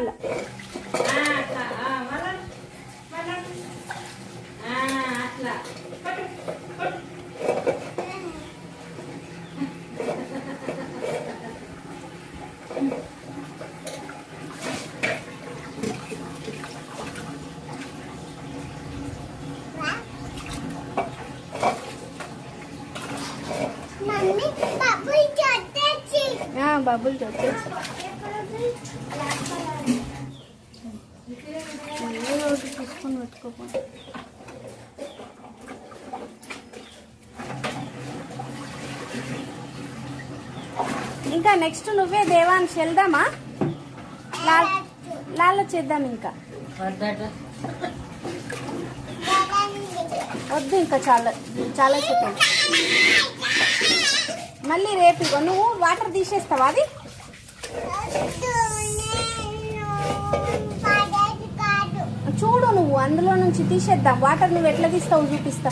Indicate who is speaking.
Speaker 1: మళ్ళా
Speaker 2: అట్లా
Speaker 1: బబుల్ వచ్చేసి తీసుకొని పెట్టుకోకుండా ఇంకా నెక్స్ట్ నువ్వే దేవాన్ష్ వెళ్దామా లాల చేద్దాం ఇంకా వద్దు ఇంకా చాలా చాలా సెకండ్ మళ్ళీ రేపు ఇగో నువ్వు వాటర్ తీసేస్తావా అది చూడు నువ్వు అందులో నుంచి తీసేద్దాం వాటర్ నువ్వు ఎట్లా తీస్తావు చూపిస్తా